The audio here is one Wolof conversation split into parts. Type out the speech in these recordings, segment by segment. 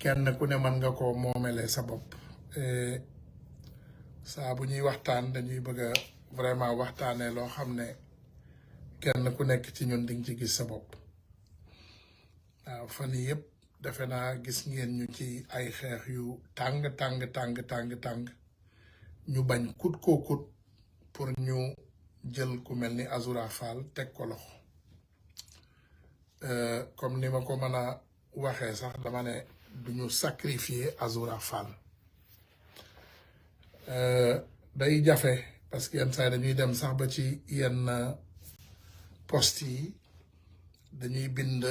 kenn ku ne mën nga ko moomele sa bopp saa bu ñuy waxtaan dañuy bëgg a vraiment waxtaanee loo xam ne kenn ku nekk ci ñun di nga ci gis sa bopp waaw fan yii yëpp defe naa gis ngeen ñu ci ay xeex yu tàng ñu bañ kut koo kut pour ñu jël ku mel ni Azoura Fall teg ko loxo comme ni ma ko mën a waxee sax dama ne duñu sacrifier Azoura Fall day jafe parce que yenn saa yi dañuy dem sax ba ci yenn poste yi dañuy bind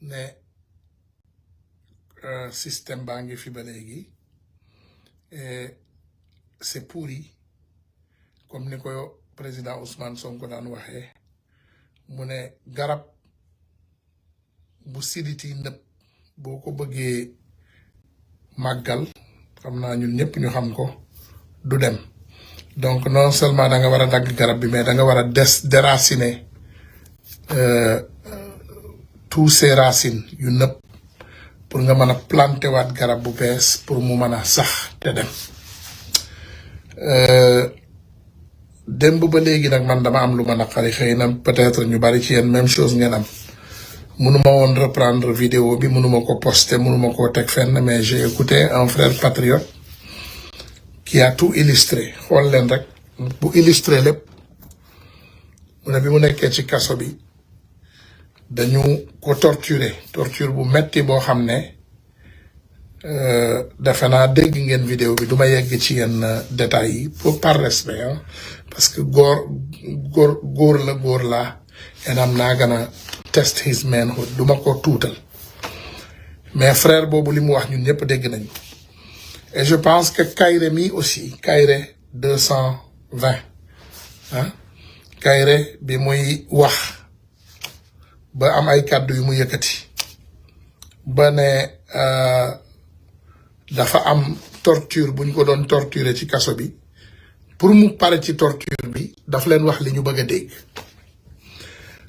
ne système baa ngi fi ba léegi c'est pourri comme ni ko président Ousmane Sonko daan waxee mu ne garab bu siditi ndëpp boo ko bëggee màggal xam naa ñun ñëpp ñu xam ko du dem donc non seulement da nga war a dagg garab bi mais da nga war a déraciner tous ces racines yu nëpp pour nga mën a planter waat garab bu bees pour mu mën a sax te dem démb ba léegi nag man dama am lu ma naqari xëy na peut-être ñu bari ci yéen même chose ngeen am mënuma woon reprendre vidéo bi mënuma ko poster mënuma koo teg fenn mais j'ai écouté un frère patriote qui a tout illustré xool leen rek bu illustré lépp mu ne bi mu nekkee ci kaso bi dañu ko torture bu metti boo xam ne defe naa dégg ngeen vidéo bi duma yegg ci yenn détails yi pour par respect hein parce que góor la and I'm not gonna test his manhood duma ko tuutal mais frère boobu li mu wax ñun ñëpp dégg nañu et je pense que Kairé mi aussi Kairé 220 ah Kairé bi muy wax ba am ay kàddu yu mu yëkkati ba ne dafa am torture bu ñu ko doon torturer ci kaso bi pour mu pare ci torture bi daf leen wax li ñu bëgg a dégg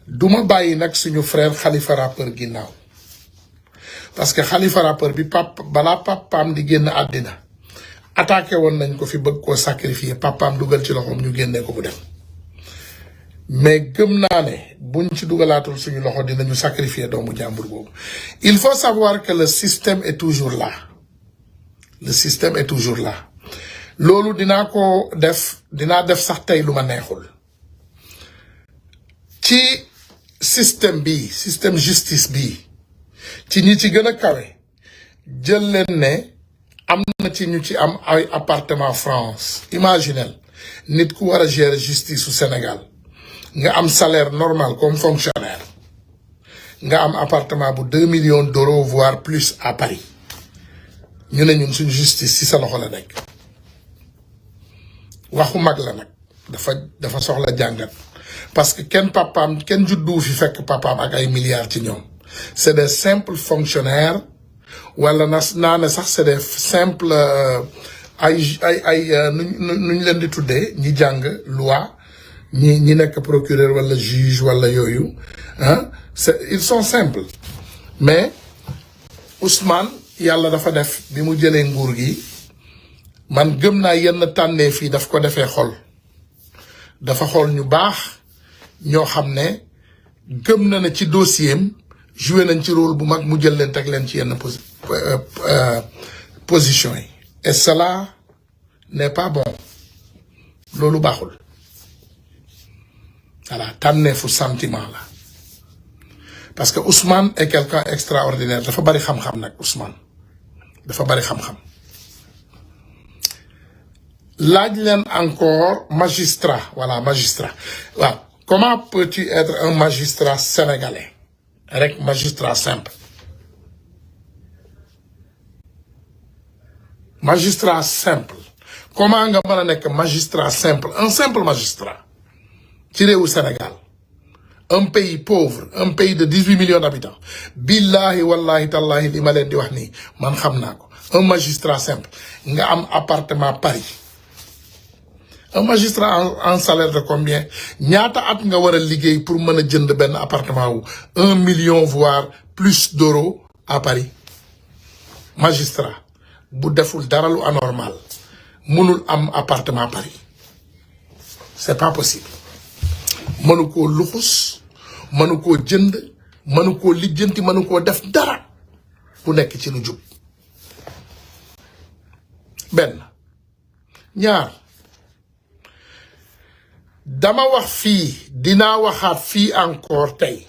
duma bàyyi nag suñu frère Khalifa rappeur ginnaaw parce que Khalifa rappeur bi balaa papaam di génn àddina attaqué woon nañ ko fi bëgg koo sacrifier papaam dugal ci loxoom ñu génnee ko bu dem mais gëm naa ne buñ ci dugalaatul suñu loxo dinañu sacrifier doomu jàmbur boobu il faut savoir que le système est toujours là loolu dinaa def sax tey lu ma neexul ci système justice bi ci ñi ci gën a kawe jël leen ne am na ci ñu ci am ay appartement France imaginel nit ku war a gérer justice au Sénégal nga am salaire normal comme fonctionnaire nga am appartement bu 2 millions d'euros voire plus à Paris ñu ne ñun suñu justice ci sa loxo la nekk waxu mag la nag dafa soxla jàngat parce que kenn juddu fi fekk papaam ak ay milliards ci ñoom c'est des simples fonctionnaires wala naa ne sax c'est des simples nuñ leen di tuddee ñi jàng loi ñi nekk procureur wala juge wala yooyu ah ils sont simples mais Ousmane yàlla dafa def bi mu jëlee nguur gi man gëm naa yenn tànnee fii daf ko defee xol dafa xool ñu baax ñoo xam ne gëm na ne ci dossier am joué nañ ci rôle bu mag mu jël leen teg leen ci yenn position yi et cela n'est pas bon loolu baaxul voilà tànneefu sentiment la parce que Ousmane est quelqu'un extraordinaire dafa bari xam-xam nag Ousmane dafa bari xam-xam laaj leen encore magistrat voilà magistrat waaw comment peux-tu être un magistrat sénégalais rek magistrat simple comment nga mën a nekk magistrat simple un simple magistrat ci réewu Sénégal un pays pauvre un pays de 18 millions d'habitants billahi wallahi tallahi li ma leen di wax nii man xam naa ko un magistrat simple nga am appartement Paris un magistrat en salaire de combien ñaata at nga war a liggéey pour mën a jënd benn appartement wu 1 million voire plus d'euros à Paris magistrat bu deful dara lu anormal mënul am appartement Paris c'est pas possible mënu koo luxus mënu koo jënd mënu koo lijjanti mënu koo def dara bu nekk ci lu jub benn ñaar dama wax fii dinaa waxaat fii encore tey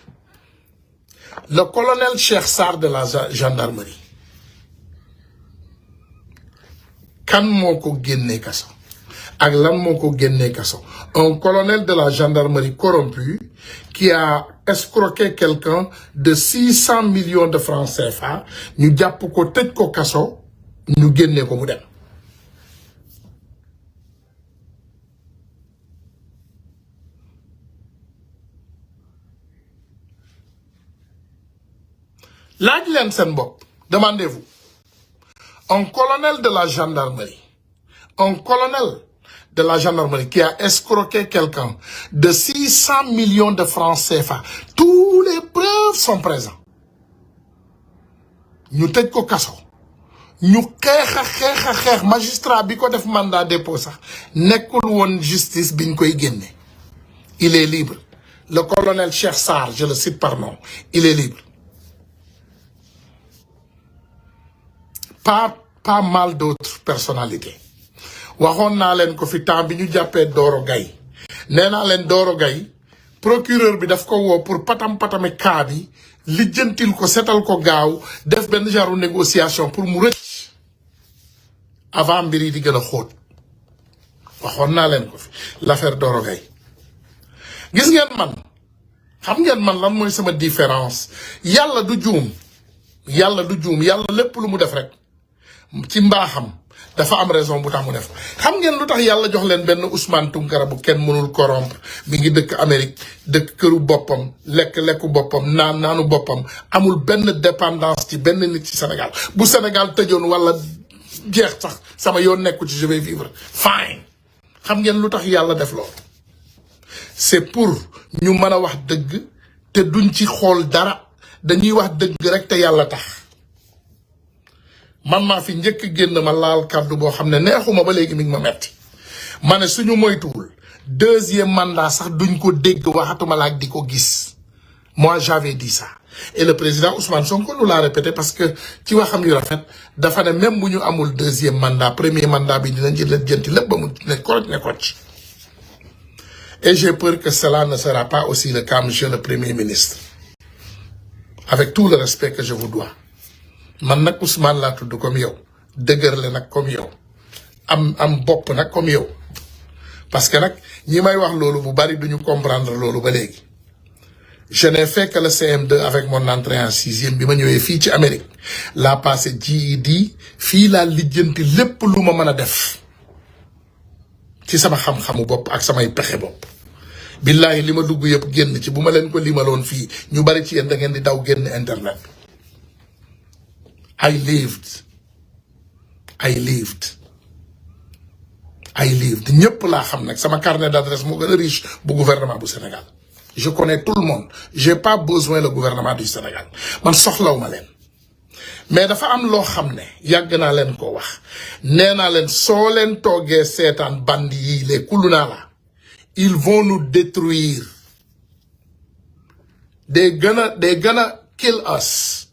le colonel Cheikh Sarr de la gendarmerie kan moo ko génnee kaso ak lan moo ko génnee kaso un colonel de la gendarmerie corrompu qui a escroqué quelqu'un de 600 millions de francs CFA ñu jàpp ko tëj ko kaso ñu génnee ko mu dem laaj leen seen bopp demandez-vous un colonel de la gendarmerie qui a escroqué quelqu'un de 600 millions de francs CFA tous les preuves sont présentes ñu tëj ko kaso ñu xeex magistrat bi ko def mandat dépôt sax nekkul woon justice biñ koy génne il est libre le colonel Cheikh Sarr je le cite par nom il est libre pas mal d'autres personnalités waxoon naa leen ko fi temps bi ñu jàppee Doro Gaye nee naa leen Doro Gaye procureur bi daf ko woo pour patam-patame cas bi lijjantil ko setal ko gaaw def benn genre négociation pour mu rëcc avant mbir yi di gën a xóot waxoon naa leen ko fi l'affaire Doro Gaye gis ngeen man xam ngeen man lan mooy sama différence yàlla du juum yàlla lépp lu mu def rek ci mbaaxam dafa am raison bu tax mu def xam ngeen lu tax yàlla jox leen benn Ousmane Tounkara bu kenn mënul corrompre mi ngi dëkk Amérique dëkk këru boppam lekku boppam naanu boppam amul benn dépendance ci benn nit ci Sénégal bu Sénégal tëjoon wala jeex sax sama yoon nekku ci je vais vivre fine xam ngeen lu tax yàlla def loolu c'est pour ñu mën a wax dëgg te duñ ci xool dara dañuy wax dëgg rek te yàlla tax man maa fi njëkk génn ma laal kàddu boo xam ne neexuma ba léegi mi ngi ma metti ma ne suñu moytuwul deuxième mandat sax duñ ko dégg waxatuma laak di ko gis moi j'avais dit ça et le président Ousmane Sonko nous l'a répété parce que ci waxam yu rafet dafa ne même bu ñu amul deuxième mandat premier mandat bi dinañ ci lijjanti lépp ba mu ne kocc et j'ai peur que cela ne sera pas aussi le cas monsieur le premier ministre avec tout le respect que je vous dois man nag Ousmane laa tudd comme yow dëgërle nag comme yow am bopp nag comme yow parce que nag ñi may wax loolu bu bari duñu comprendre loolu ba léegi je n'ai fait que le CM2 avec mon entrée en sixième bi ma ñëwee fii ci Amérique laa passé GED fii laa lijjanti lépp lu ma mën a def ci sama xam-xamu bopp ak samay pexe bopp billahi li ma dugg yëpp génn ci bu ma leen ko limaloon fii ñu bari ci yéen da ngeen di daw génn internet I lived ñëpp laa xam nag sama carnet d'adresse moo gën a riche bu gouvernement bu Sénégal je connais tout le monde j'ai pas besoin le gouvernement du Sénégal man soxlaw ma leen mais dafa am loo xam ne yàgg naa leen ko wax nee naa leen soo leen toogee seetaan bandi yi les kuluna la ils vont nous détruire they gonna kill us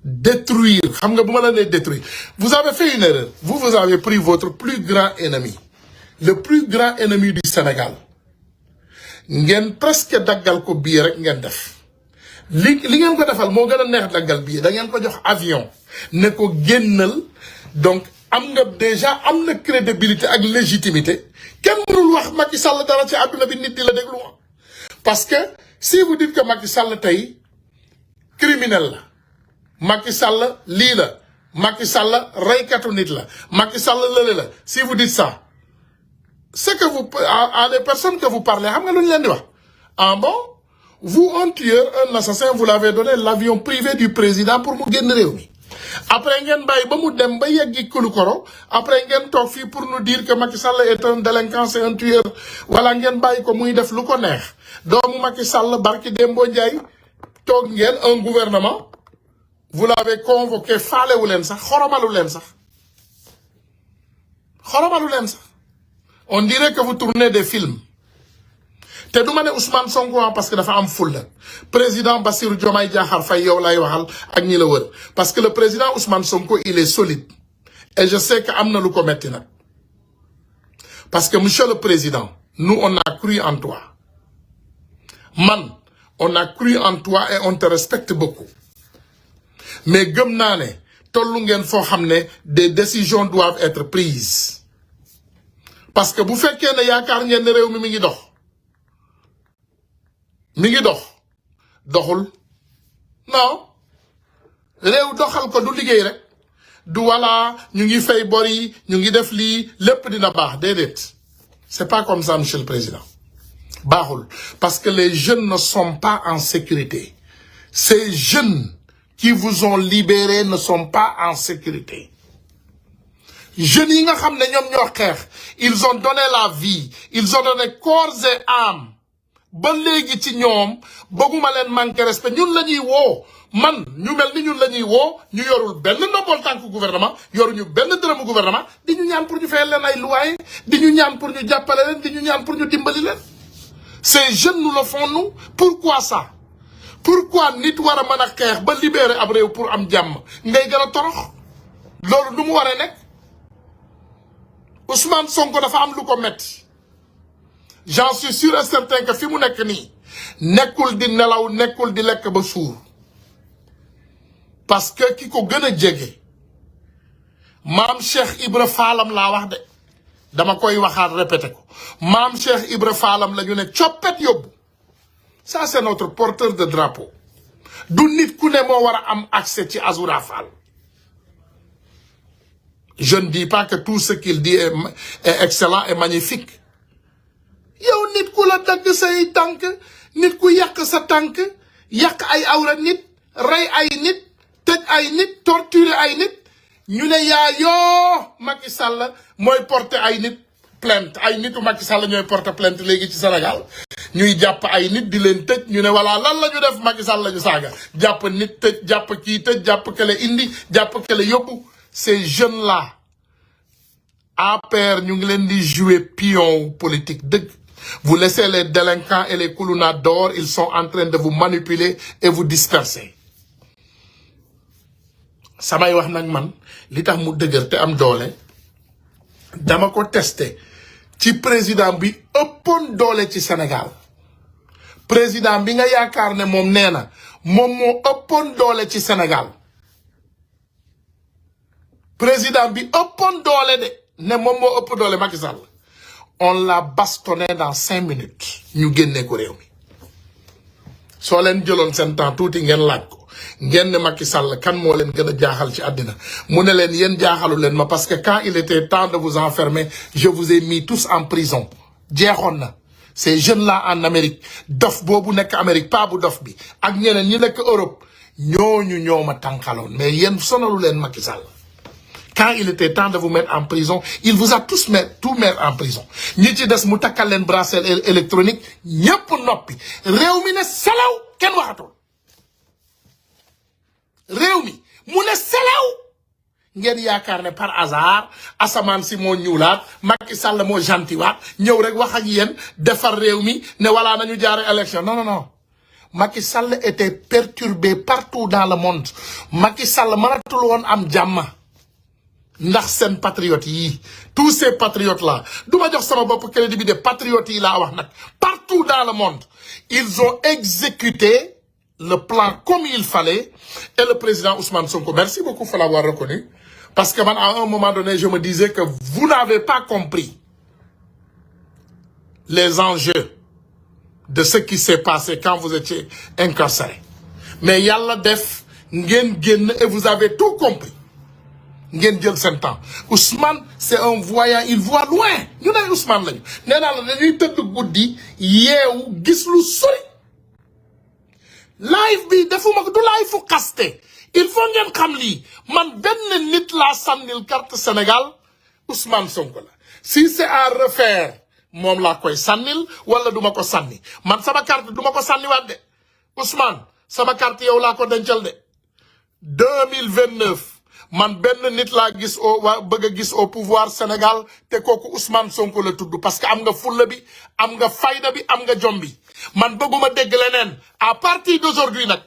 détruire xam nga bu ma la nee détruire vous avez fait une erreur vous avez pris votre plus grand ennemi le plus grand ennemi du Sénégal ngeen presque daggal ko bii rek ngeen def li ngeen ko defal moo gën a neex daggal bii da ngeen ko jox avion ne ko génnal donc am nga déjà am na crédibilité ak légitimité kenn mënul wax Macky Sall dara ci àdduna bi nit di la déglu parce que si vous dites que Macky Sall tey criminel la Macky Sall lii la Macky Sall reykatu nit la Macky Sall lële la si vous dites ça c'est que vous à les personnes que vous parlez xam nga lu ñu leen di wax ah bon vous un tueur un assassin vous l'avez donné l'avion privé du président pour mu génn réew mi après ngeen bàyyi ba mu dem ba yeggi Koulikoro après ngeen toog fii pour nous dire que Macky Sall est un délinquant c'est un tueur wala ngeen bàyyi ko muy def lu ko neex doomu Macky Sall barki Dembo Ndiaye toog ngeen un gouvernement vous l'avez convoqué faalewu leen sax xoromalu leen sax on dirait que vous tournez des films te du ma ne Ousmane Sonko parce que dafa am fulla président Bassirou Diomaye Diakhar Faye yow lay waxal ak ñi la wër parce que le président Ousmane Sonko il est solide et je sais que am na lu ko metti nag parce que monsieur le président nous on a cru en toi man on a cru en toi et on te respecte beaucoup mais gëm naa ne tollu ngeen foo xam ne des décisions doivent être prises parce que bu fekkee ne yaakaar ngeen ne réew mi ngi dox doxul non réew doxal ko du liggéey rek du wala ñu ngi fay bor yi ñu ngi def lii lépp dina baax déedéet c'est pas comme ça monsieur le président baaxul parce que les jeunes ne sont pas en sécurité ces jeunes qui vous ont libérés ne sont pas en sécurité jeunes yi nga xam ne ñoom ñoo xeex ils ont donné la vie ils ont donné corps et âme ba léegi ci ñoom bëgguma leen manquer respect ñun la ñuy woo man ñu mel ni ñun la ñuy woo ñu yorul benn ndombol tànk gouvernement yoruñu benn dërëmu gouvernement di ñu ñaan pour ñu fayal leen ay loyer di ñu ñaan pour ñu jàppale leen di ñu ñaan pour ñu dimbali leen ces jeunes nous le font nous pourquoi ça pourquoi nit war a mën a xeex ba libérer ab réew pour am jàmm ngay gën a torox loolu du mu waree nekk Ousmane Sonko dafa am lu ko metti j'en suis sûr et certain que fi mu nekk nii nekkul di nelaw nekkul di lekk ba suur parce que ki ko gën a jege maam Cheikh Ibra Fallam laa wax de dama koy waxaat répété ko maam Cheikh Ibra Fallam la ñu ne coppet yóbbu ça c'est notre porteur de drapeau du nit ku ne moo war a am accès ci Azoura Fall je ne dis pas que tout ce qu'il dit est excellent et magnifique yow nit ku la dagg say tànk nit ku yàq sa tànk yàq ay awra nit rey ay nit tëj ay nit torturer ay nit ñu ne yaa yoo Macky Sall mooy porter ay nit plainte ay nitu Macky Sall ñooy porter plainte léegi ci Sénégal ñuy jàpp ay nit di leen tëj ñu ne voilà lan la ñu def Macky Sall la ñu saaga jàpp nit tëj jàpp kii tëj jàpp kele indi jàpp kele yóbbu ces jeunes là APR ñu ngi leen di jouer pion politique dëgg vous laissez les délinquants et les koulouna dehors ils sont en train de vous manipuler et vous disperser samay wax nag man li tax mu dëgër te am doole dama ko testé ci président bi ëppoon doole ci Sénégal président bi nga yaakaar ne moom nee na moom moo ëppoon doole ci Sénégal président bi ëppoon doole de ne moom moo ëpp doole Macky Sall on l'a bastonné dans 5 minutes ñu génnee ko réew mi soo leen jëloon seen temps tuuti ngeen laaj ko ngeen ne Macky Sall kan moo leen gën a jaaxal ci àddina mu ne leen yéen jaaxalu leen ma parce que quand il était temps de vous enfermer je vous ai mis tous en prison jeexoon na ces jeunes là en Amérique dof boobu nekk Amérique pas bu dof bi ak ñeneen ñi nekk Europe ñooñu ñoo ma tànqaloon mais yéen sonalu leen Macky Sall quand il était temps de vous mettre en prison il vous a tous tout mettre en prison ñi ci des mu takkal leen bracelet électronique ñépp noppi réew mi ne selaw kenn waxatul réew mi mu ne selaw ngeen yaakaar ne par hasard asamaan si moo ñuulaat Macky Sall moo gentilwaat ñëw rek wax ak yéen defar réew mi ne voilà nañu jaare élection non non non Macky Sall était perturbé partout dans le monde Macky Sall mënatul woon am jàmm ndax seen patriotes yi tous ces patriotes là du ma jox sama bopp crédibilité patriotes yi laa wax nag partout dans le monde ils ont exécuté le plan comme il fallait et le président Ousmane Sonko merci beaucoup pour l'avoir reconnu parce que man à un moment donné je me disais que vous n'avez pas compris les enjeux de ce qui s'est passé quand vous étiez incarcéré mais yàlla def ngeen génn et vous avez tout compris ngeen jël seen temps Ousmane c'est un voyant il voit loin ñu ne Ousmane lañu nee naa la dañuy tëdd guddi yeewu gis lu sori live bi defuma ko du live fu xaste il faut ngeen xam lii man benn nit laa sànnil carte Sénégal Ousmane Sonko la si c'est à refaire moom laa koy sànnil wala duma ko sànni man sama carte duma ko sànniwaat de Ousmane sama carte yow laa ko dencal de 2029 man benn nit laa gis bëgg a gis au pouvoir Sénégal te kooku Ousmane Sonko la tudd parce que am nga fulla bi am nga fayda bi am nga jom bi man bëgguma dégg leneen à partir d'aujourd'hui nag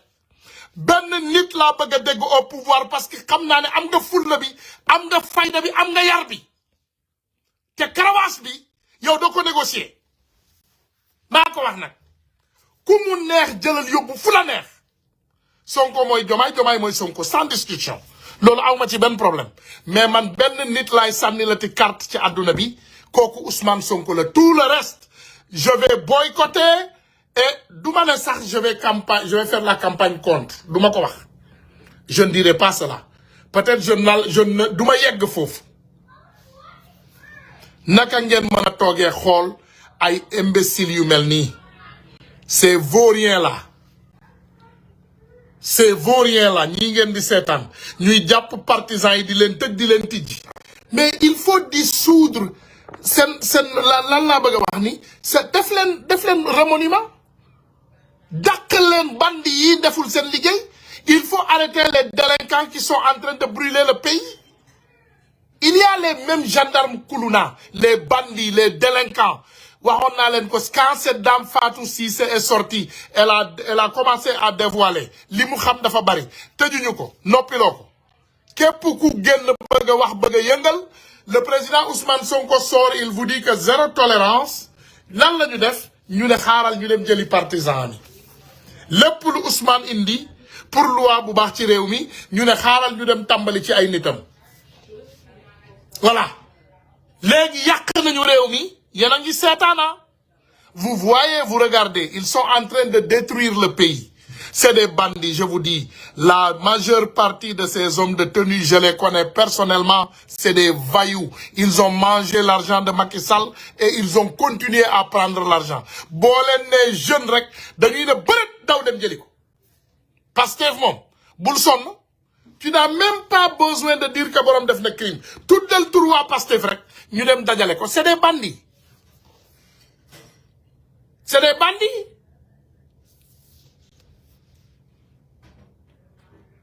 benn nit laa bëgg a dégg au pouvoir parce que xam naa ne am nga fulla bi am nga fayda bi am nga yar bi te karawaas bi yow doo ko négocier maa ko wax nag ku mu neex jëlal yóbbu fu la neex Sonko mooy Jomaay mooy Sonko sans discussion loolu awma ci benn problème mais man benn nit laay sànni la ti carte ci àdduna bi kooku Ousmane Sonko la tout le reste je vais boycotter et du ma ne sax je vais faire la campagne contre du ma ko wax je ne dirai pas cela peut-être du ma yegg foofu naka ngeen mën a toogee xool ay imbéciles yu mel nii ces vauriens là ñii ngeen di seetaan ñuy jàpp partisans yi di leen tëj di leen tijji mais il faut dissoudre seen lan laa bëgg a wax ni c'est def leen remaniement dàq leen bandi yi deful seen liggéey il faut arrêter les délinquants qui sont en train de brûler le pays il y a les mêmes gendarmes Koulouna les bandits les délinquants waxoon naa leen ko quand cette dame Fatou Cissé est sortie elle a commencé à dévoiler li mu xam dafa bari tëjuñu ko noppiloo ko képp ku génn bëgg a wax bëgg a yëngal le président Ousmane Sonko sort il vous dit que zéro tolérance lan la ñu def ñu ne xaaral ñu dem jëli partisan yi lépp lu Ousmane indi pour loi bu baax ci réew mi ñu ne xaaral ñu dem tàmbali ci ay nitam voilà léegi yàq nañu réew mi yéen a ngi seetaana vous voyez vous regardez ils sont en train de détruire le pays c'est des bandits je vous dis la majeure partie de ces hommes de tenue je les connais personnellement c'est des voyous ils ont mangé l'argent de Macky Sall et ils ont continué à prendre l'argent boo leen ne jeune rek dañuy ne bërët daw dem jëli ko Pastef moom bul sonn tu n'as même pas besoin de dire que borom def na crime tuddal tur waa Pastef rek ñu dem dajale ko c'est des bandits c'est des bandits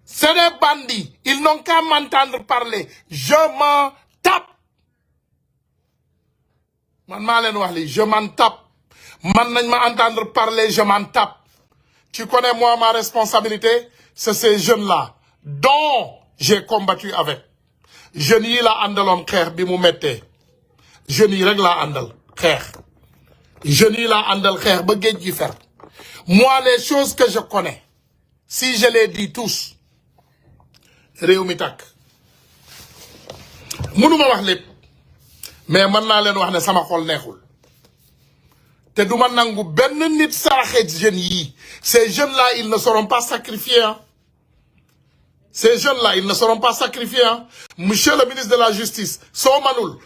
c'est des bandits ils n'ont qu'à m'entendre parler je m'en tape man maa leen wax li je m'en tape man nañ ma entendre parler je m'en tape tu connais moi ma responsabilité c'est ces jeunes-là dont j'ai combattu avec jeunes yi la àndaloon xeex bi mu mettee jeunes yi rek laa àndal xeex jeunes yi laa àndal xeex ba géej gi fer moi les choses que je connais si je les dis tous réew mi tàkk mënuma wax lépp mais mën naa leen wax ne sama xol neexul te du ma nangu benn nit saraxe jeunes yi ces jeunes-là ils ne seront pas sacrifiés hein. Ces jeunes-là ils ne seront pas sacrifiés hein. Monsieur le ministre de la justice soo manul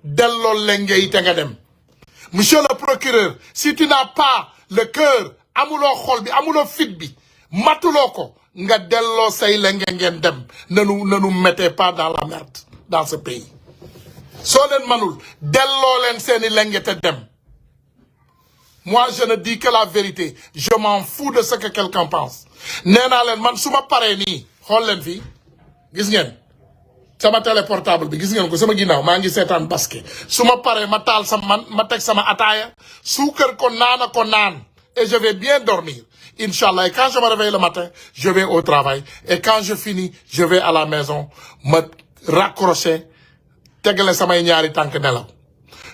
delloo lengey te nga dem monsieur le procureur si tu n'as pas le cœur amuloo xol bi amuloo fit bi matuloo ko nga delloo say lenge ngeen dem ne nous mettez pas dans la merde dans ce pays soo leen manul delloo leen seeni lenge te dem moi je ne dis que la vérité je m'en fous de ce que quelqu'un pense nee naa leen man su ma paree nii xool leen fii gis ngeen sama téléportable bi gis ngeen ko sama ginnaaw maa ngi seetaan basket su ma paree ma taal ma teg sama ataaya suukar ko naan et je vais bien dormir Inch'Allah et quand je me réveille le matin je vais au travail et quand je finis je vais à la maison me raccrocher tegale samay ñaari tànk nelaw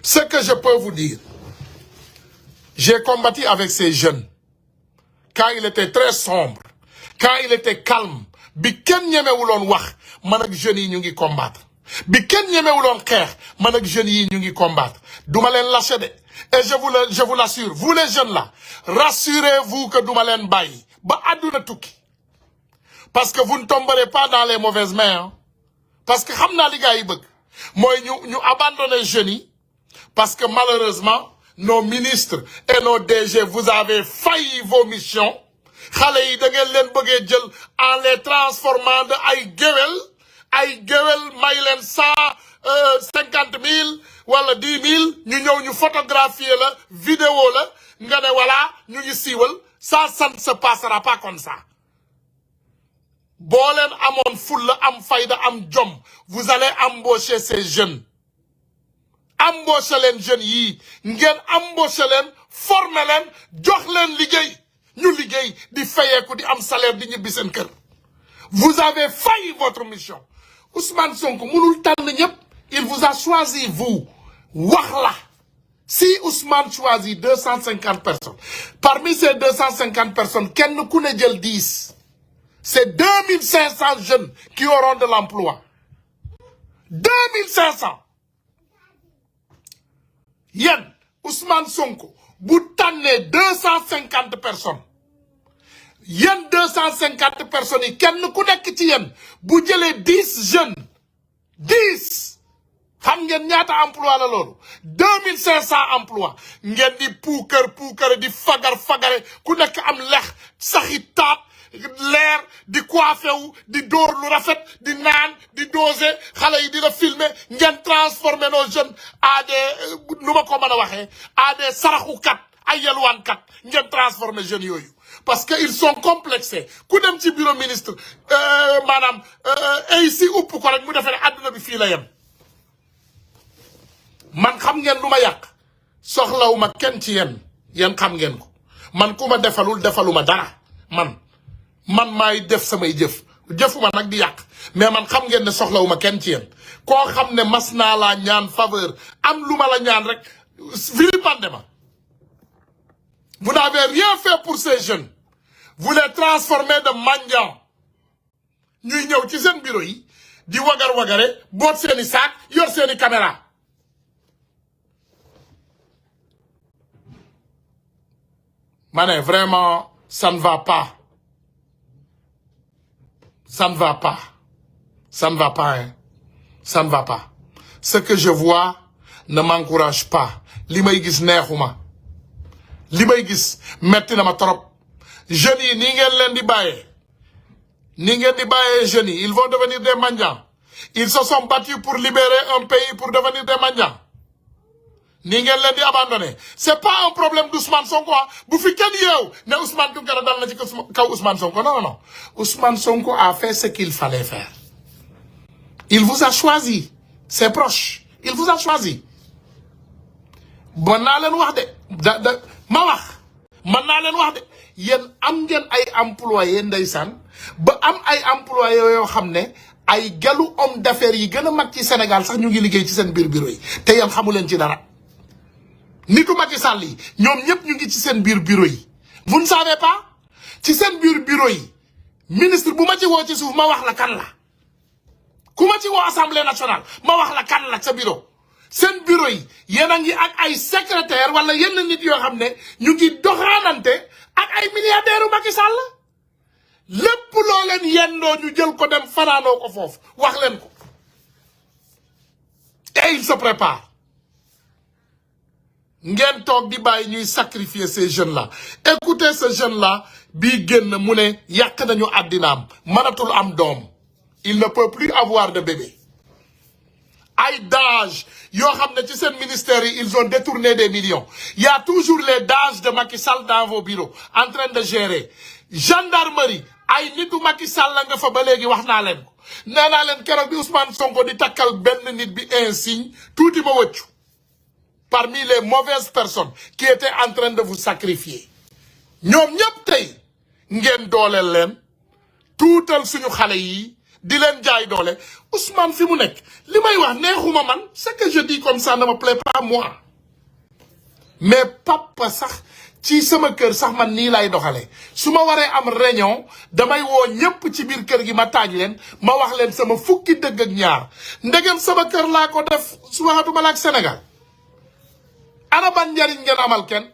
ce que je peux vous dire j'ai combattu avec ces jeunes quand il était très sombre quand il était calme bi kenn ñemewuloon wax man ak jeunes yi ñu ngi combattre bi kenn ñemewuloon xeex man ak jeunes yi ñu ngi combattre duma leen lâcher de et je vous l'assure vous les jeunes là rassurez-vous que duma leen bàyyi ba àdduna tukki parce que vous ne tomberez pas dans les mauvaises mains hein. Parce que xam naa li gars yi bëgg mooy ñu abandonner jeunes yi parce que malheureusement nos ministres et nos DG vous avez failli vos missions xale yi da ngeen leen bëggee jël en les transformant de ay géwél may leen 150 000 wala 10 000 ñu ñëw ñu photographier la vidéo la nga ne voilà ñu ngi siiwal ça ne se passera pas comme ça Bolen amon full am fayda am jom, vous allez embaucher ces jeunes. Embaucher les jeunes yi, ngeen embaucher len, former len, jox len liggéey, ñu liggéey di fayeku di am salaire di ñibbi seen kër. Vous avez failli votre mission. Ousmane Sonko mënul tànn ñëpp, il vous a choisi vous. Wax la. Si Ousmane choisit 250 personnes, parmi ces 250 personnes, kenn ku ne jël 10. C'est 2500 jeunes qui auront de l'emploi. 2500. Yen, Ousmane Sonko, bu tànnee 250 personnes. Yen 250 personnes yi kenn ku nekk ci yen bu jëlee 10 jeunes 10 xam ngeen ñaata emploi la loolu 2500 emplois ngeen di puukar di fagare ku nekk am lex saxi taat leer di coiffé wu di dóor lu rafet di naan di doser xale yi di la filmer ngeen transformer nos jeunes à des nu ma ko mën a waxee à des saraxukat ay yelwaankat ngeen transformer jeunes yooyu parce que ils sont complexés ku dem ci bureau ministre maanaam ay si upp ko rek mu defee ne àdduna bi fii la yem man xam ngeen lu ma yàq soxlawuma kenn ci yéen xam ngeen ko man ku ma defaluma dara man maay def samay jëfuma nag di yàq mais man xam ngeen ne soxlawuma kenn ci yéen koo xam ne mas naa laa ñaan faveur am lu ma la ñaan rek vilipande ma. Vous n'avez rien fait pour ces jeunes. Vous les transformez de mendiants. ñuy ñëw ci seen bureau yi di wagare boot seeni saak yor seeni caméra. Mané, vraiment, ça ne va pas. Ça ne va pas. Ça ne va pas, hein. Ça ne va pas. Ce que je vois ne m'encourage pas. Li may gis neexuma. Li may gis metti na ma trop. Jeunes yi ni ngeen leen di bàyyee. Ni ngeen di bàyyee jeunes yi, ils vont devenir des mendiants. Ils se sont battus pour libérer un pays pour devenir des mendiants. Ni ngeen leen di abandonné. C'est pas un problème d'Ousmane Sonko. Bu fi kenn yeew ne Ousmane Tounkara dal na ci kaw Ousmane Sonko. Non, non, non. Ousmane Sonko a fait ce qu'il fallait faire. Il vous a choisi. Ses proches. Il vous a choisi. Bon naa leen wax de. Ma wax. Man naa leen wax de. Yéen am ngeen ay employés ndeysaan ba am ay employés yoo xam ne ay galu homme d'affaires yi gën a mag ci Sénégal sax ñu ngi liggéey ci seen biir bureau yi te yéen xamu leen ci dara. Nitu Macky Sall yi ñoom ñëpp ñu ngi ci seen biir bureau yi. Vous ne savez pas ci seen biir bureau yi ministre bu ma ci woo ci suuf ma wax la kan la. Ku ma ci woo assemblée nationale ma wax la kan la sa bureau. Seen bureau yi yéen a ngi ak ay secrétaire wala yenn nit yoo xam ne ñu ngi doxaanante ak ay milliardaires Macky Sall lépp loo leen yendoo ñu jël ko dem fanaanoo ko foofu wax leen ko. Et il se prépare. Ngeen toog di bàyyi ñuy sacrifier ces jeunes là. Écoutez ce jeune là bii génn mu ne yàq nañu àddinaam mënatul am doom. Il ne peut plus avoir de bébé. Ay DAGE yoo xam ne ci seen ministère yi ils ont détourné des millions. Il y a toujours les DAGE de Macky Sall dans vos bureaux en train de gérer. Gendarmerie ay nitu Macky Sall la nga fa ba léegi wax naa leen ko. Nee naa leen keroog bi Ousmane Sonko di takkal benn nit bi insigne tuuti ma wëccu. Parmi les mauvaises personnes qui étaient en train de vous sacrifier. ñoom ñëpp tey ngeen dooleel leen tuutal suñu xale yi di leen jaay doole Ousmane fi mu nekk li may wax neexuma man ce que je dis comme ça ne me plaît pas moi. Mais papa sax ci sama kër sax man nii lay doxalee su ma waree am réunion damay woo ñëpp ci biir kër gi ma taaj leen ma wax leen sama fukki dëgg ak ñaar ndegem sama kër laa ko def su waxatuma la ak Sénégal. Ana ban njariñ ngeen amal kenn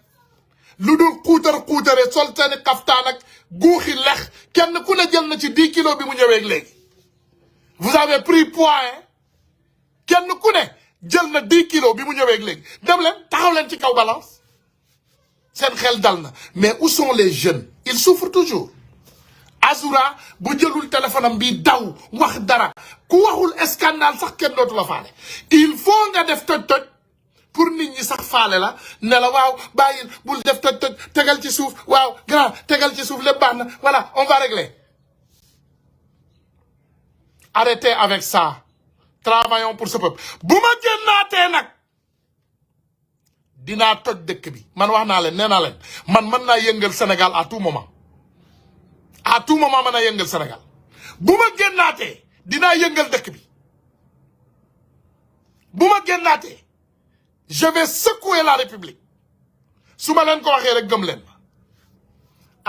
lu dul xuutare sol seeni kaftaan ak guuxi lex kenn ku ne jël na ci 10 kilos bi mu ñëwee léegi. Vous avez pris poids hein kenn ku ne jël na 10 kilos bi mu ñëwee léegi dem leen taxaw leen ci kaw balance seen xel dal na mais où sont les jeunes ils souffrent toujours. Azoura bu jëlul téléphone am bi daw wax dara ku waxul scandale sax kenn dootu la faale il faut nga def toj pour nit ñi sax faale la ne la waaw bàyyil bul def toj tegal ci suuf waaw grand tegal ci suuf lépp baax na voilà on va régler arrêtez avec ça. Travaillons pour ce peuple. bu ma génnaatee nag dinaa toj dëkk bi man wax naa leen nee naa leen man mën naa yëngal Sénégal à tout moment mën naa yëngal Sénégal bu ma génnaatee dinaa yëngal dëkk bi bu ma génnaatee je vais secouer la République su ma leen ko waxee rek gëm leen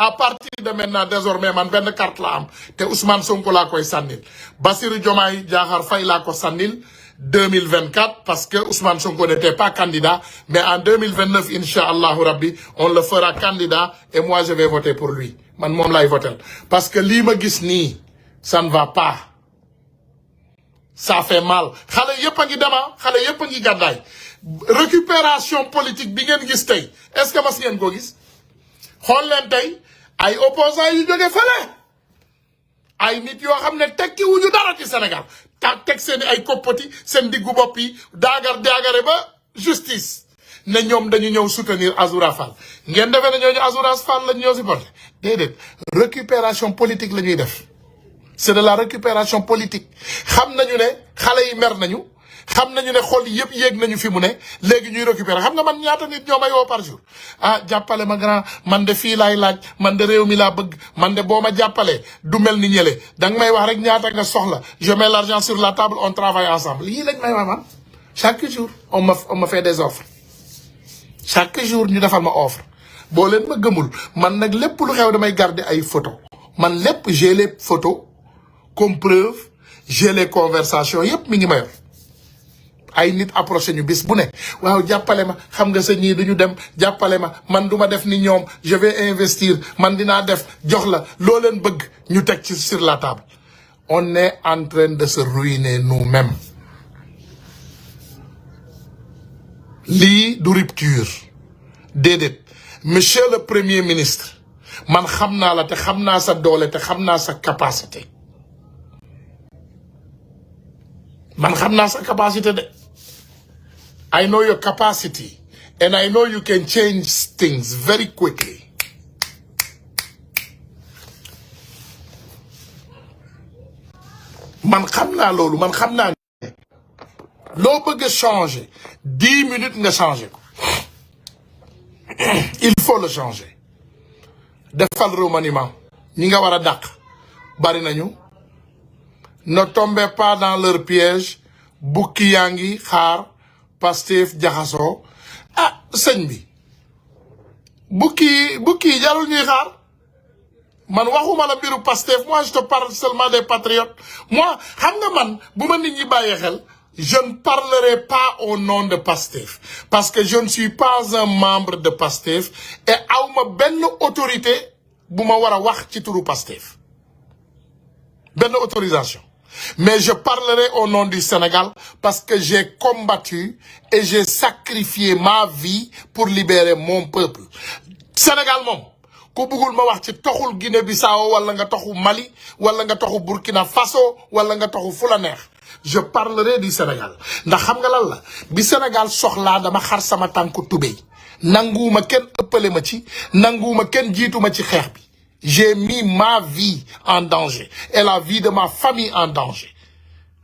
à partir de maintenant désormais man benn carte la am te Ousmane Sonko laa koy sànnil Bassirou Diomaye Diakhar Faye laa ko sànnil 2024 parce que Ousmane Sonko n'était pas candidat mais en 2029 inch'Allahu rabbi on le fera candidat et moi je vais voter pour lui man moom laay voter parce que lii ma gis nii ça ne va pas ça fait mal xale yëpp a ngi dema xale yëpp a ngi gàddaay récupération politique bi ngeen gis tey est-ce que mas ngeen koo gis xool leen tey ay opposants yu jóge fële ay nit yoo xam ne tekki wuñu dara ci Sénégal teg seen ay koppati seen diggu bopp yi daagare ba justice ne ñoom dañu ñëw soutenir Azoura Fall ngeen defee ne ñooñu Azoura Fall lañu ñëw supporté déedéet récupération politique la ñuy def c'est de la récupération politique xam nañu ne xale yi mer nañu xam nañu ne xol yëpp yéeg nañu fi mu ne léegi ñuy récupérer xam nga man ñaata nit ñoo may woo par jour ah jàppale ma grand man de fii laay laaj man de réew mi laa bëgg man de boo ma jàppalee du mel ni ñële danga may wax rek ñaata nga soxla je mets l'argent sur la table on travaille ensemble lii lañ may wax man chaque jour on me fait des offres chaque jour ñu defal ma offre boo leen ma gëmul man nag lépp lu xew damay garder ay photos man lépp j'ai les photos comme preuve j'ai les conversations yëpp mi ngi ma yor ay nit approché ñu bis bu ne waaw jàppale ma xam nga sa ñii duñu dem jàppale ma man duma def ni ñoom je vais investir man dinaa def jox la loo leen bëgg ñu teg ci sur la table on est en train de se ruiner nous-mêmes lii du rupture déedéet monsieur le premier ministre man xam naa la te xam naa sa doole te xam naa sa capacité man xam naa sa capacité de I know your capacity and I know you can change things very quickly man xam naa loolu man xam naa ne loo bëgg a changer 10 minutes nga changer ko il faut le changer defal remaniement ñi nga war a dàq bari nañu ne tombez pas dans leur piège bukki yaa ngi xaar Pastef jaxasoo ah sëñ bi bukki jarul ñuy xaar man waxuma la mbiru Pastef moi je te parle seulement des patriotes moi xam nga man bu ma nit ñi bàyyee xel je ne parlerai pas au nom de Pastef parce que je ne suis pas un membre de Pastef et awma benn autorité bu ma war a wax ci turu Pastef benn autorisation mais je parlerai au nom du Sénégal parce que j'ai combattu et j'ai sacrifié ma vie pour libérer mon peuple Sénégal moom ku bëggul ma wax ci toxul Guinée-Bissau wala nga toxu Mali wala nga toxu Burkina Faso wala nga toxu fu la neex je parlerai du Sénégal ndax xam nga lan la bi Sénégal soxlaa dama xar sama tànku tubéy nanguwuma kenn ëppale ma ci nanguwuma kenn jiitu ma ci xeex bi j'ai mis ma vie en danger et la vie de ma famille en danger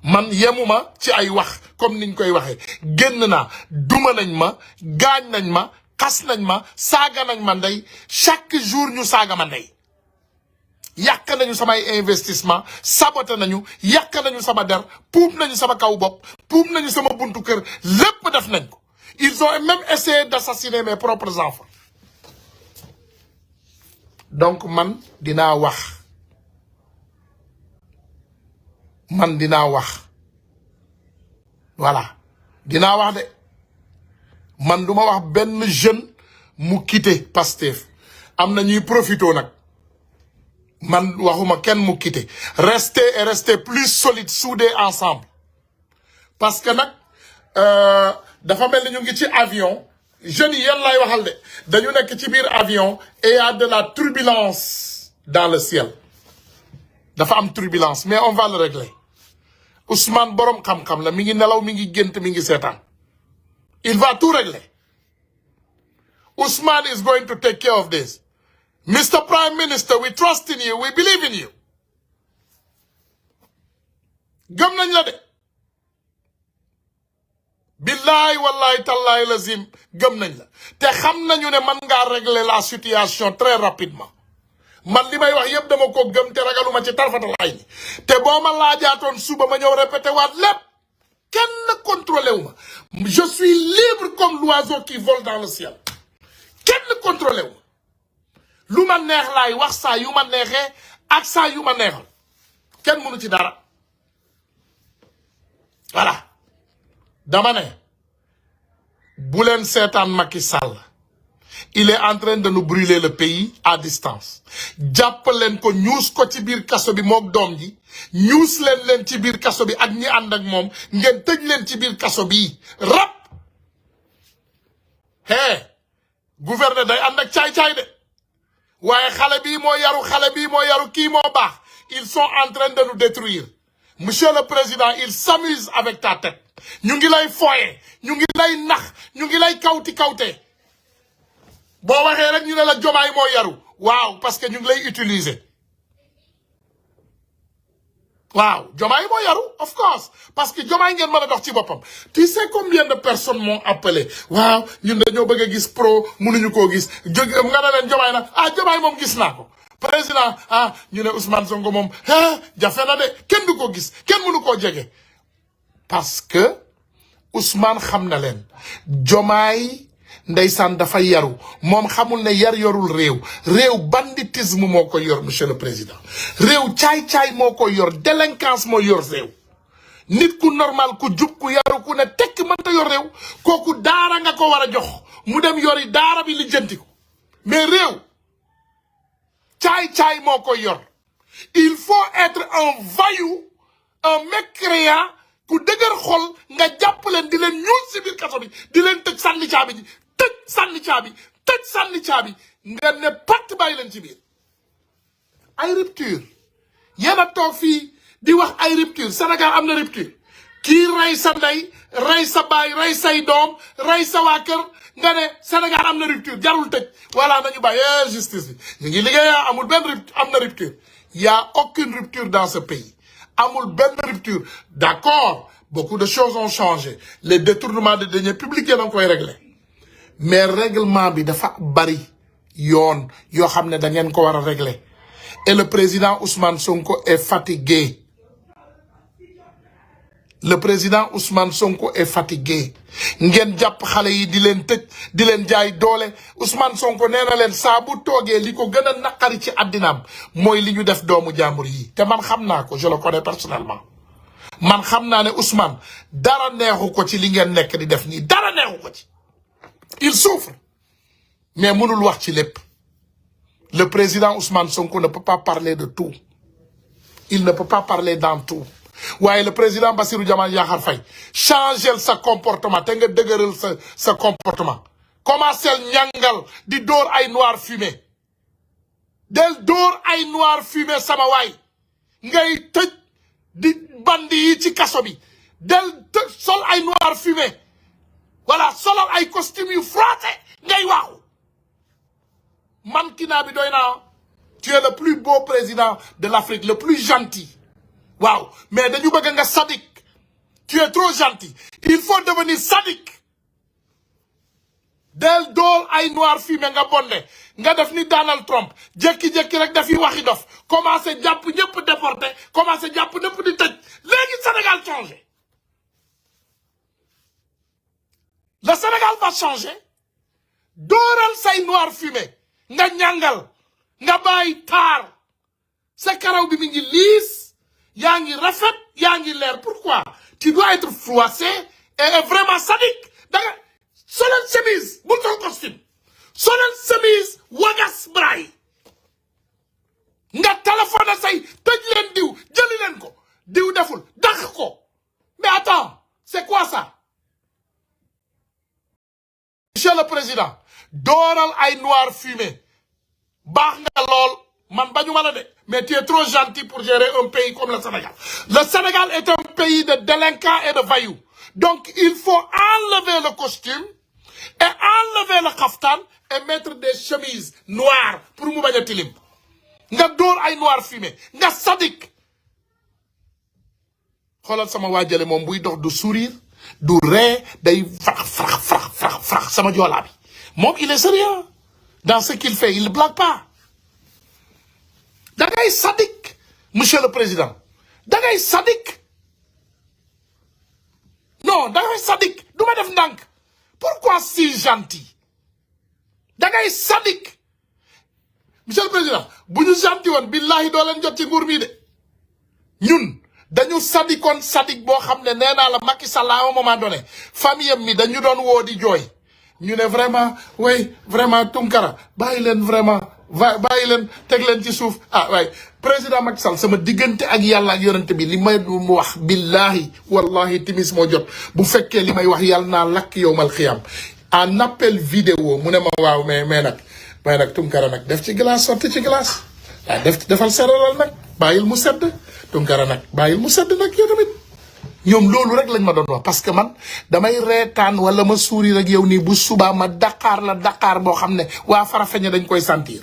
man yemuma ci ay wax comme niñ koy waxee génn naa duma nañ ma gaañ nañ ma xas nañ ma saaga nañ ma ndey chaque jour ñu saaga ma ndey yàq nañu samay investissement saboté nañu yàq nañu sama der puub nañu sama kaw bopp puub nañu sama buntu kër lépp def nañ ko ils ont même essayé d'assassiner mes propres enfants donc man dinaa wax voilà dinaa wax de man duma wax benn jeune mu quitté Pastef am na ñuy profité nag man waxuma kenn mu quitté rester plus solide soudé ensemble parce que nag dafa mel ni ñu ngi ci avion jeunes yi yéen lay waxal de dañu nekk ci biir avion et il y a de la turbulence dans le ciel dafa am turbulence mais on va le régler Ousmane borom xam-xam la mi ngi nelaw mi ngi gént mi ngi seetaan il va tout régler Ousmane is going to take care of this Mr. Prime Minister we trust in you we believe in you gëm nañ la de billahi wallahi tallahi lazim gëm nañ la te xam nañu ne man ngaa régler la situation très rapidement man li may wax yëpp dama ko gëm te ragaluma ci tarfatalaay ni te boo ma laajaatoon suba ma ñëw répété waat lépp kenn contrôlé wu ma je suis libre comme l'oiseau qui vole dans le ciel kenn contrôlé wu ma lu ma neex laay wax saa yu ma neexee ak saa yu ma neexal kenn mënu ci dara voilà dama ne bu leen seetaan Macky Sall il est en train de nous brûler le pays à distance jàpp leen ko ñuus ko ci biir kaso bi mook doom ji ñuus leen ci biir kaso bi ak ñi ànd ak moom ngeen tëj leen ci biir kaso bi rap gouverneur day ànd ak caay-caay de waaye xale bii moo yaru kii moo baax ils sont en train de nous détruire monsieur le président il s'amuse avec ta tête ñu ngi lay foye ñu ngi lay nax ñu ngi lay kawte boo waxee rek ñu ne la Diomaye moo yaru waaw parce que ñu ngi lay utiliser waaw Diomaye moo yaru of course parce que Diomaye ngeen mën a dox ci boppam tu sais combien de personnes m'ont appelé waaw ñun dañoo bëgg a gis pro mënuñu koo gis jóg nga ne leen Diomaye nag Diomaye moom gis naa ko président ñu ne Ousmane Sonko moom jafe na de kenn du ko gis kenn mënu koo jege parce que Ousmane xam na leen Diomaye ndeysaan dafa yaru moom xamul ne yar yorul réew banditisme moo ko yor monsieur le président réew caay-caay moo ko yor délinquance moo yor réew nit ku normal ku jub ku yaru ku ne tekk mënta yor réew kooku daara nga ko war a jox mu dem yori daara bi lijjanti ko mais réew caay-caay moo ko yor il faut être un voyou un mécréant ku dëgër xol nga jàpp leen di leen ñuul si biir kaso bi di leen tëj sànni caabi ji tëj sànni caabi nga ne patt bàyyi leen ci biir ay rupture yéen a toog fii di wax ay rupture Sénégal am na rupture kii rey sa ndey rey sa baay rey say doom rey sa waa kër nga ne Sénégal am na rupture jarul tëj voilà nañu bàyyi justice bi ñu ngi liggéeyaa amul benn rupture am na rupture y a aucune rupture dans ce pays amul benn rupture d'accord beaucoup de choses ont changé les détournements de deniers publics yéen a ngi koy régler mais règlement bi dafa bari yoon yoo xam ne da ngeen ko war a régler et le président Ousmane Sonko est fatigué le président Ousmane Sonko est fatigué ngeen jàpp xale yi di leen tëj di leen jaay doole Ousmane Sonko nee na leen saa bu toogee li ko gën a naqari ci àddinaam mooy li ñu def doomu jàmbur yi te man xam naa ko je le connais personnellement man xam naa ne Ousmane dara neexu ko ci li ngeen nekk di def nii dara neexu ko ci il souffre mais mënul wax ci lépp le président Ousmane Sonko ne peut pas parler de tout il ne peut pas parler dans tout waaye le président Bassirou Diomaye Diakhar Faye changer sa comportement te nga dëgëral sa comportement commencer ñangal di dóor ay noir fumé del dóor ay noir fumé sama waay ngay tëj di bandi yi ci kaso bi del sol ay noir fumé voilà solal ay costume yu frotté ngay waaxu man kinaa bi doy naa tu es le plus beau président de l'Afrique le plus gentil waaw mais dañu bëgg nga sadique tu es trop gentil il faut devenir sadique del dool ay noir fumé nga bonde nga def ni Donald Trump jékki-jékki rek dafiy waxi dof commencé jàpp ñëpp déporté commencé jàpp ñëpp di tëj léegi Sénégal changé le Sénégal va changer dooral say noir fumé nga ñàngal nga bàyyi taar sa karaw bi mi ngi liis yaa ngi rafet yaa ngi leer pourquoi tu dois être froissé et vraiment sadique danga solal chemise bul sol costume solal chemise wagas bray nga téléphoné say tëj leen diw jëli leen ko diw deful dàq ko mais attends c'est quoi ça monsieur le président dooral ay noir fumé baax nga lool man bañu ma la de mais tu es trop gentil pour gérer un pays comme le Sénégal. Le Sénégal est un pays de délinquants et de voyous. Donc, il faut enlever le costume et enlever le kaftan et mettre des chemises noires pour mu bañ a tilim. Nga door ay noir fumé, nga sadik. xoolal sama waajale moom buy dox du sourire du ree day frax sama joolaa bi moom il est sérieux dans ce qu'il fait il ne blague pas da ngay sadique monsieur le président da ngay sadique non da ngay sadique du ma def ndànk pourquoi si gentil da ngay sadique monsieur le président bu ñu gentil woon billahi doo leen jot ci nguur mi de ñun dañu sadikoon sadik boo xam ne nee naa la Macky Sall à un moment donné famille mi dañu doon woo di jooy ñu ne vraiment oui vraiment Tunkara bàyyi leen vraiment bàyyi leen teg leen ci suuf ah waay président Macky Sall sama diggante ak yàlla ak yonent bi li may mu wax billahi wallahi timis moo jot bu fekkee li may wax yàlla naa lakk yowmal xiyam en appel vidéo mu ne ma waaw mais nag Tunkara nag def ci glace sotti ci glace waaw defal seralal nag bàyyil mu sedd Tunkara nag bàyyil mu sedd nag yow tamit ñoom loolu rek lañ ma doon wax parce que man damay reetaan wala ma sourire ak yow nii bu subaa ma Dakar la Dakar boo xam ne waa Farafeñe dañ koy sentir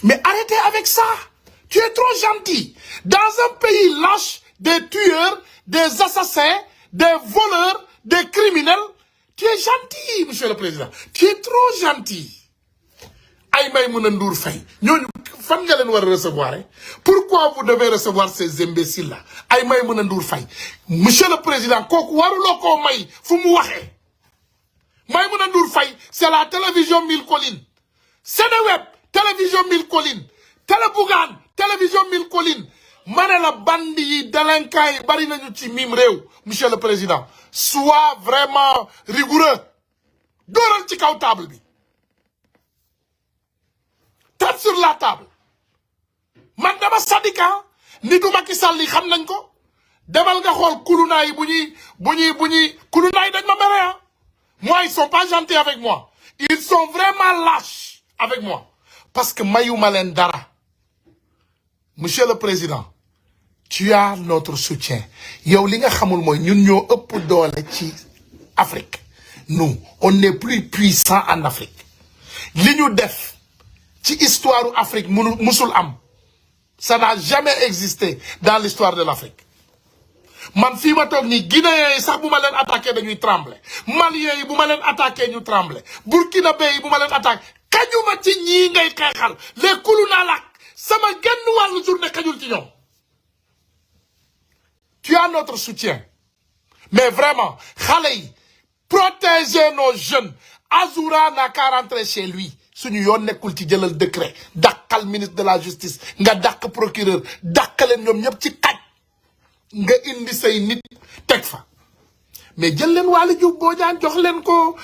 mais arrêtez avec ça tu es trop gentil dans un pays lâche des tueurs des assassins des voleurs des criminels tu es gentil monsieur le président tu es trop gentil ay Maïmouna Ndour Faye ñooñu fan nga leen war a recevoir pourquoi vous devez recevoir ces imbéciles là ay Maïmouna Ndour Faye monsieur le président kooku waruloo koo may fu mu waxee Maïmouna Ndour Faye c'est la télévision Mille Collines Seneweb télévision Mille Collines Télé Bougane télévision Mille Collines ma ne la bandi yi délinquants yi bari nañu ci mim réew monsieur le président sois vraiment rigoureux dooral ci kaw table bi tape sur la table man dama sadika nitu Macky Sall yi xam nañ ko demal nga xool kuluna yi bu ñuy kuluna yi dañ ma mere moi ils sont pas gentils avec moi ils sont vraiment lâches avec moi parce que mayuma leen dara monsieur le président tu as notre soutien yow li nga xamul mooy ñun ñoo ëpp doole ci Afrique nous on n'est plus puissant en Afrique li ñu def ci histoire Afrique musul am ça n'a jamais existé dans l'histoire de l'Afrique man fii ma toog nii Guinéens yi sax bu ma leen attaqué dañuy trembler Maliens yi bu ma leen attaqué ñu trembler Burkinabé yi bu ma leen attaqué kañuma ci ñii ngay xeexal les kuluna lak sama genn wàllu journée kañul ci ñoom tu as notre soutien mais vraiment xale yi protéger nos jeunes Azoura n'a qu'à rentrer chez lui suñu yoon nekkul ci jëlal décret dàqal ministre de la justice nga dàq procureur dàqaleen ñoom ñëpp ci xaj nga indi say nit teg fa mais jël leen Waly Diouf Bodian jox leen ko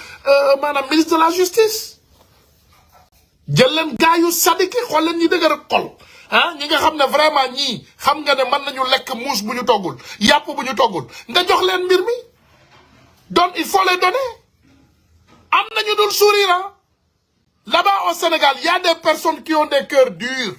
maanaam ministre de la justice jël leen gars yu sadiki xool leen ñi dëgër ak xol ah ñi nga xam ne vraiment ñii xam nga ne mën nañu lekk muus bu ñu toggul yàpp bu ñu toggul nga jox leen mbir mi donc il faut les donner am nañu dul sourire là-bas au Sénégal il y a des personnes qui ont des cœurs durs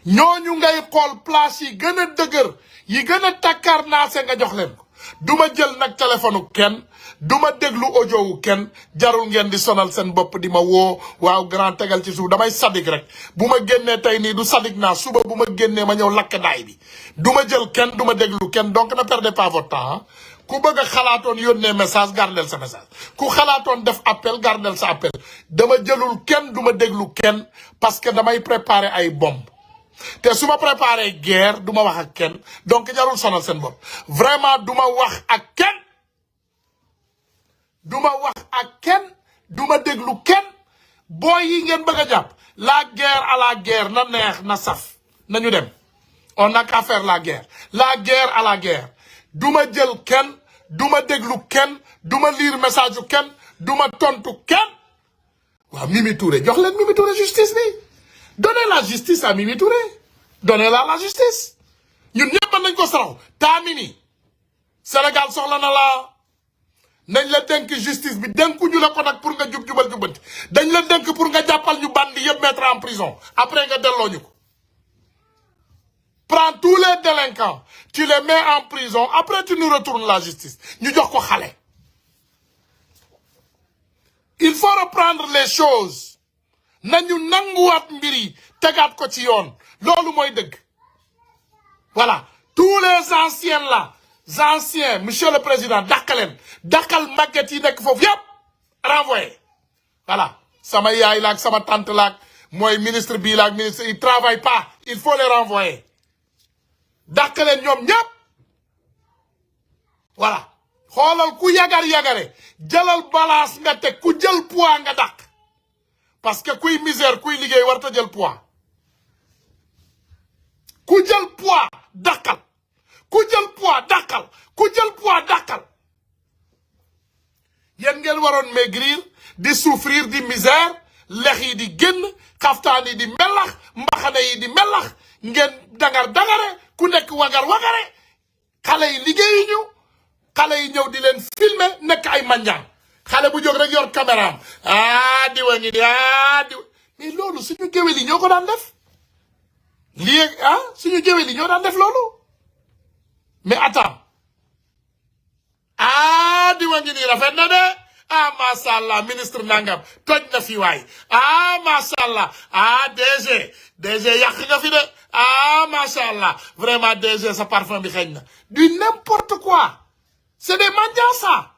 ñooñu ngay xool place yi gën a dëgër yi gën a takkaar naase nga jox leen ko du ma jël nag téléphone kenn du ma déglu audio wu kenn jarul ngeen di sonal seen bopp di ma woo waaw grand tegal ci suuf damay sadik rek bu ma génnee tey nii du sadik naa suba bu ma génnee ma ñëw lakk daay bi du ma jël kenn du ma déglu kenn donc ne perdez pas votre temps ku bëgg a xalaatoon yónnee message gardel sa message ku xalaatoon def appel gardel sa appel dama jëlul kenn du ma déglu kenn parce que damay préparer ay bombe te su ma préparer guerre du ma wax ak kenn donc jarul sonal seen bopp vraiment du ma wax ak kenn du ma wax ak kenn du ma déglu kenn booy yi ngeen bëgg a jàpp la guerre à la guerre na neex na saf nañu dem on n'a qu'à faire la guerre à la guerre du ma jël kenn du ma déglu kenn du ma lire message u kenn du ma tontu kenn waaw Mimi Touré jox leen Mimi Touré justice bi donnez la justice à Mimi Touré donnez-la la justice ñun ñëpp nañ ko saraw taamini Sénégal soxla na la nañ la dénk justice bi dénkuñu la ko nag pour nga jub-jubal jubbanti dañ la dénk pour nga jàppal ñu bandi yëpp mettre en prison après nga delloo ñu ko prends tous les délinquants tu les mets en prison après tu nous retournes la justice ñu jox ko xale il faut reprendre les choses nañu nanguwaat mbir yi tegaat ko ci yoon loolu mooy dëgg Voilà. Tous les anciens là, anciens, monsieur le président, dakalen, dakal maguette yi nek fofu yep, renvoyé. Voilà. Sama yaay lak, sama tante lak, moi ministre bi lak, ministre, ils travaillent pas, il faut les renvoyer. Dakalen ñom ñep. Voilà. Xolal ku yagar yagare, jëlal balance nga tek ku jël poids nga dak. Parce que kuy misère, kuy liggéey warta jël poids. Ku jël poids dakal. Ku jël poids dakal. Ku jël poids dakal. Yen ngeen waroon maigrir, di souffrir di misère, lex yi di génn, xaftaan yi di melax, mbaxane yi di melax, ngeen dangar dangare, ku nekk wagar wagare, xale yi liggéeyi ñu, xale yi ñëw di leen filmer nekk ay manjaan. Xale bu jóg rek yor caméra am diwa ngi di diwa mais loolu suñu géwél yi ñoo ko daan def lii suñu géwél yi ñoo daan def loolu mais attends diwa ngi nii rafet na de masha Allah ministre nangam toj na fi waay masha Allah DG yàq nga fi de masha Allah vraiment DG sa parfum bi xeeñ na du n'importe quoi c'est des mendiants ça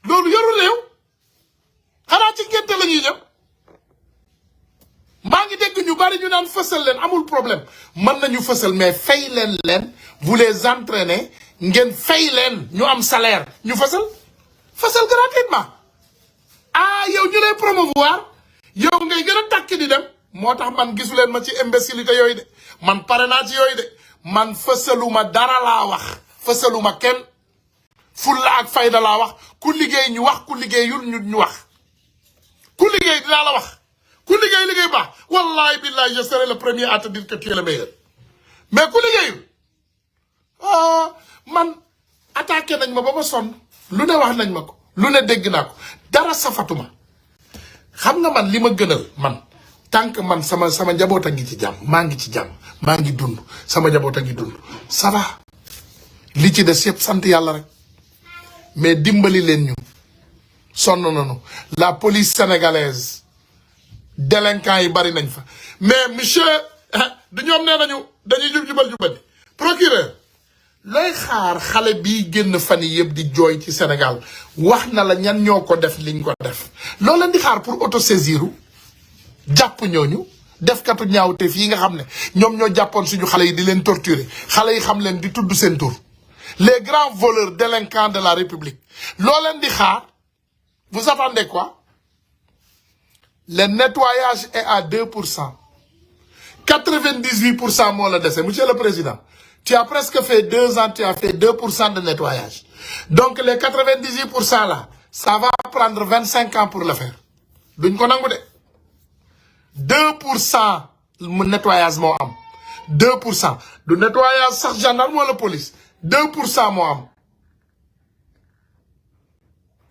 loolu yoru réew xanaa ci ngénte la ñuy jëm maa ngi dégg ñu bari ñu naan fësal leen amul problème mën nañu fësal mais fay leen vous les entraînez ngeen fay leen ñu am salaire ñu fësal gratuitement yow ñu lay promouvoir yow ngay gën a takk di dem moo tax man gisu leen ma ci imbécilité yooyu de man pare naa ci yooyu de man fësaluma dara laa wax fësaluma kenn fulla ak fayda laa wax ku liggéey ñu wax ku liggéeyul ñu wax ku liggéey dinaa la wax ku liggéey baax wallahi billahi je serai le premier à te dire que tu es le meilleur mais ku liggéeyul man attaqué nañ ma ba ma sonn lu ne wax nañ ma ko lu ne dégg naa ko dara safatuma xam nga man li ma gënal man tant que man sama njaboot a ngi ci jàmm maa ngi ci jàmm maa ngi dund sama njaboot a ngi dund ça va li ci des yëpp sant yàlla rek mais dimbali leen ñu sonn nañu la police sénégalaise délinquants yi bari nañ fa mais monsieur du ñoom nee nañu dañuy jubal procureur looy xaar xale bii génn fan yi yëpp di jooy ci Sénégal wax na la ñan ñoo ko def liñ ko def loolu leen di xaar pour autosaisir jàpp ñooñu defkatu ñaawteef yi nga xam ne ñoom ñoo jàppoon suñu xale yi di leen torturer xale yi xam leen di tudd seen tur les grands voleurs délinquants de la République loo leen di xaar vous attendez quoi? Le nettoyage est à 2%. 98% moo la dese monsieur le président tu as presque fait 2 ans tu as fait 2% de nettoyage donc les 98% là ça va prendre 25 ans pour le faire duñ ko nangu de 2% mu nettoyage moo am 2% du nettoyage sax gendarme wala police 2% moo am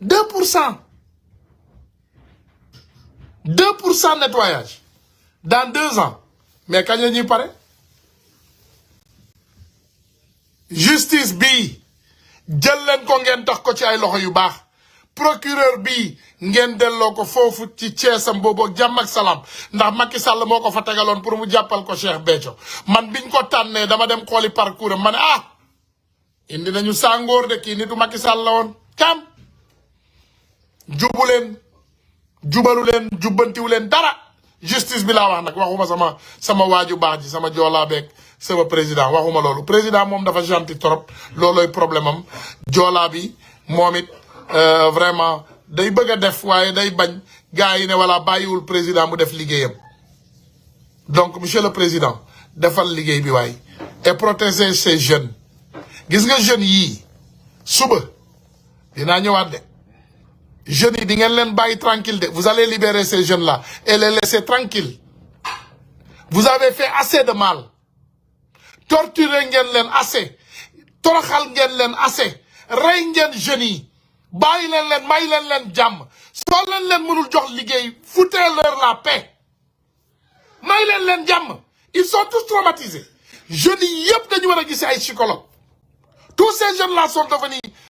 2% nettoyage dans 2 ans mais kañ la ñuy pare justice bi jël leen ko ngeen tax ko ci ay loxo yu baax procureur bi ngeen delloo ko foofu ci Thièsam boobu ak jàmm ak salaam ndax Macky Sall moo ko fa tegaloon pour mu jàppal ko Cheikh Béthio man biñ ko tànnee dama dem xooli parcours am ma ne indi nañu sàngoor de kii nitu Macky Sall la woon kam jubu leen jubalu leen jubbantiwu leen dara justice bi laa wax nag waxuma sama waaju baax ji sama joolaa beeg sama président waxuma loolu président moom dafa gentil trop loolooy problème am joolaa bi moom it vraiment day bëgg a def waaye day bañ gars yi ne wala bàyyiwul président mu def liggéeyam donc monsieur le président defal liggéey bi waay et protéger ces jeunes gis nga jeunes yii suba dinaa ñëwaat de jeunes yi di ngeen leen bàyyi tranquille de vous allez libérer ces jeunes là et les laisser tranquilles vous avez fait assez de mal torturer ngeen leen assez toroxal ngeen leen assez rey ngeen jeunes yi bàyyi leen may leen jàmm soo leen mënul jox liggéey foutez-leur la paix may leen jàmm ils sont tous traumatisés jeunes yi yëpp dañu war a gis ay psychologue tous ces jeunes là sont devenus